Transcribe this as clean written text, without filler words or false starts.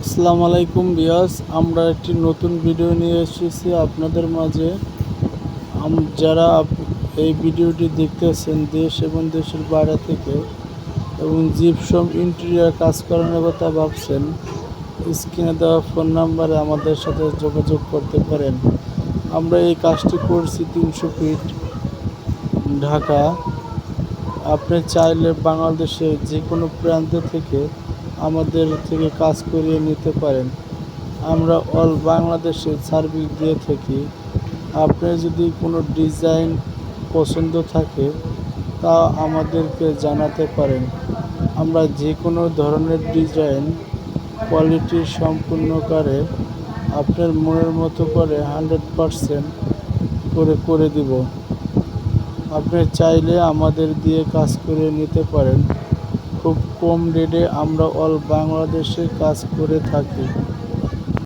আসসালামু আলাইকুম ভিউয়ার্স, আমরা একটি নতুন ভিডিও নিয়ে এসেছি আপনাদের মাঝে। যারা এই ভিডিওটি দেখতেছেন দেশ এবং দেশের বাইরে থেকে এবং জিপসাম ইন্টেরিয়র কাজ করানোর কথা ভাবছেন, স্ক্রিনে দেওয়া ফোন নাম্বারে আমাদের সাথে যোগাযোগ করতে পারেন। আমরা এই কাজটি করছি 300 ফিট ঢাকা। আপনি চাইলে বাংলাদেশের যে কোনো প্রান্ত থেকে আমাদের থেকে কাজ করিয়ে নিতে পারেন। আমরা অল বাংলাদেশে সার্ভিস দিয়ে থাকি। আপনার যদি কোনো ডিজাইন পছন্দ থাকে তা আমাদেরকে জানাতে পারেন। আমরা যে কোনো ধরনের ডিজাইন কোয়ালিটি সম্পূর্ণ করে আপনার মনের মতো করে 100% করে দিব। আপনি চাইলে আমাদের দিয়ে কাজ করে নিতে পারেন। খুব কম রেটে আমরা অল বাংলাদেশে কাজ করে থাকি।